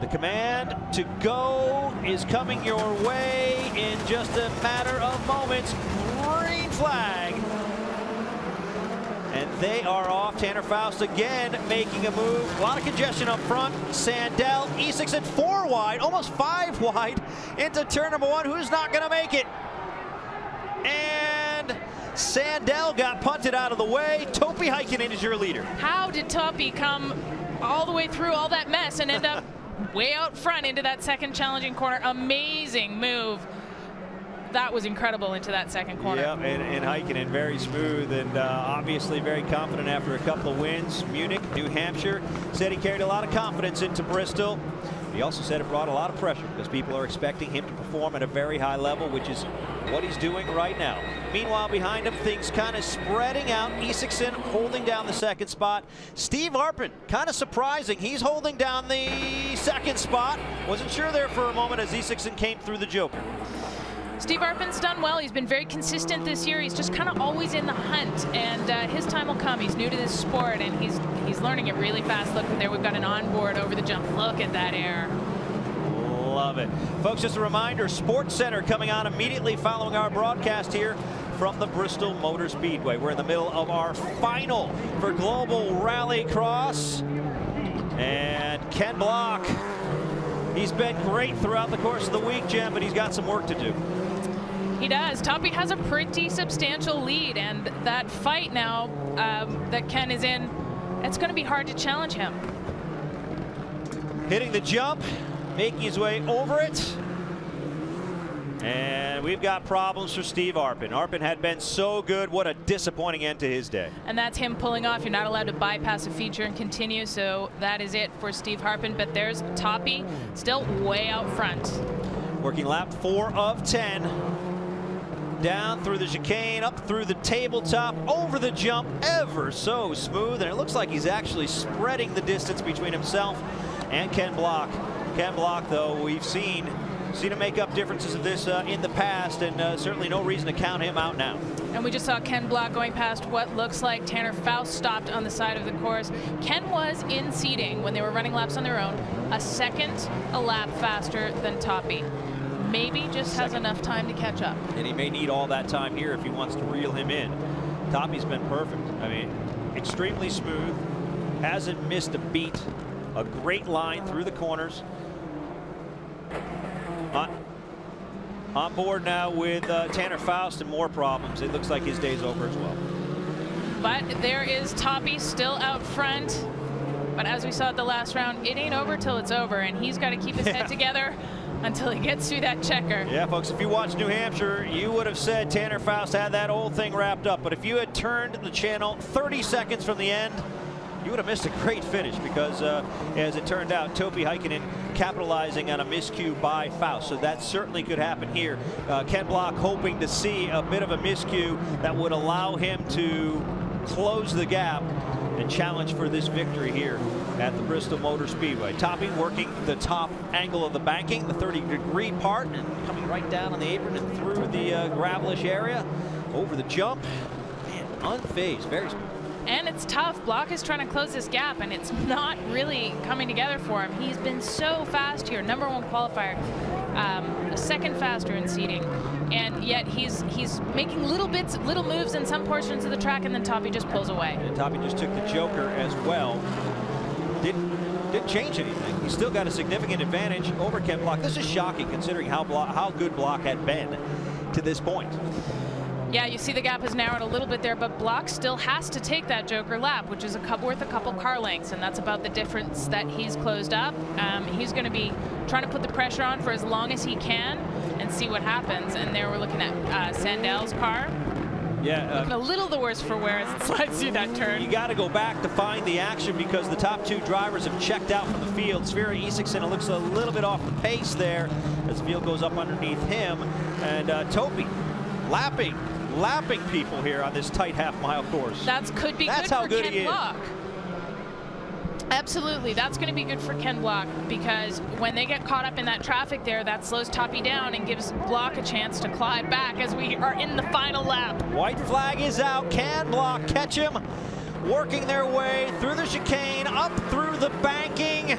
The command to go is coming your way in just a matter of moments. Green flag. And they are off. Tanner Faust again making a move. A lot of congestion up front. Sandell, Heikkinen 4 wide, almost 5 wide into turn number 1. Who's not going to make it? And Sandell got punted out of the way. Toomas Heikkinen is your leader. How did Topi come all the way through all that mess and end up way out front into that second challenging corner? Amazing move. That was incredible into that second corner. Yeah, and Heikkinen very smooth and obviously very confident after a couple of wins. Munich, New Hampshire, said he carried a lot of confidence into Bristol. He also said it brought a lot of pressure because people are expecting him to perform at a very high level, which is what he's doing right now. Meanwhile, behind him, things kind of spreading out. Heikkinen holding down the second spot. Steve Arpin, kind of surprising. He's holding down the second spot. Wasn't sure there for a moment as Heikkinen came through the Joker. Steve Arpin's done well. He's been very consistent this year. He's just kind of always in the hunt, and his time will come. He's new to this sport, and he's learning it really fast. Look, there we've got an onboard over the jump. Look at that air. Love it. Folks, just a reminder, Sports Center coming on immediately following our broadcast here from the Bristol Motor Speedway. We're in the middle of our final for Global Rallycross. And Ken Block, he's been great throughout the course of the week, Jen, but he's got some work to do. He does. Topi has a pretty substantial lead, and that fight now that Ken is in, it's going to be hard to challenge him. Hitting the jump, making his way over it. And we've got problems for Steve Arpin. Arpin had been so good. What a disappointing end to his day. And that's him pulling off. You're not allowed to bypass a feature and continue, so that is it for Steve Arpin. But there's Topi still way out front. Working lap 4 of 10. Down through the chicane, up through the tabletop, over the jump, ever so smooth. And it looks like he's actually spreading the distance between himself and Ken Block. Ken Block, though, we've seen him make up differences of this in the past, and certainly no reason to count him out now. And we just saw Ken Block going past what looks like Tanner Faust stopped on the side of the course. Ken was in seating when they were running laps on their own, a second a lap faster than Topi. Maybe just has enough time to catch up. And he may need all that time here if he wants to reel him in. Topi's been perfect. I mean, extremely smooth, hasn't missed a beat, a great line through the corners. On board now with Tanner Faust and more problems. It looks like his day's over as well. But there is Topi still out front. But as we saw at the last round, it ain't over till it's over, and he's got to keep his head together until he gets through that checker. Yeah, folks, if you watched New Hampshire, you would have said Tanner Faust had that whole thing wrapped up. But if you had turned the channel 30 seconds from the end, you would have missed a great finish because, as it turned out, Toomas Heikkinen capitalizing on a miscue by Faust. So that certainly could happen here. Ken Block hoping to see a bit of a miscue that would allow him to close the gap and challenge for this victory here at the Bristol Motor Speedway. Topi working the top angle of the banking, the 30-degree part, and coming right down on the apron and through the gravelish area, over the jump. Man, unfazed, very smooth. And it's tough. Block is trying to close this gap, and it's not really coming together for him. He's been so fast here, #1 qualifier, a second faster in seating, and yet he's making little moves in some portions of the track, and then Topi just pulls away. And Topi just took the Joker as well. Didn't change anything. He's still got a significant advantage over Ken Block. This is shocking considering how good Block had been to this point. Yeah, you see the gap has narrowed a little bit there, but Block still has to take that Joker lap, which is worth a couple car lengths, and that's about the difference that he's closed up. He's going to be trying to put the pressure on for as long as he can and see what happens. And there we're looking at Sandell's car. Yeah, looking a little the worse for wear as it slides through that turn. You got to go back to find the action because the top 2 drivers have checked out from the field. Sverre Heikkinen looks a little bit off the pace there as the field goes up underneath him, and Topi lapping people here on this tight half-mile course. That's good for Ken Block. Absolutely, that's going to be good for Ken Block because when they get caught up in that traffic there, that slows Topi down and gives Block a chance to climb back as we are in the final lap. White flag is out. Can Block catch him? Working their way through the chicane, up through the banking.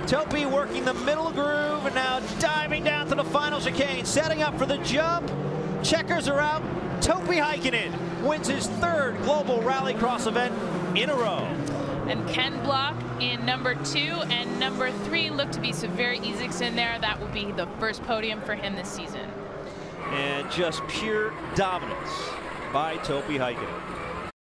Topi working the middle groove and now diving down to the final chicane, setting up for the jump. Checkers are out. Toomas Heikkinen wins his 3rd Global Rallycross event in a row. And Ken Block in number 2 and number 3 look to be Severi Isaacs in there. That will be the first podium for him this season. And just pure dominance by Toomas Heikkinen.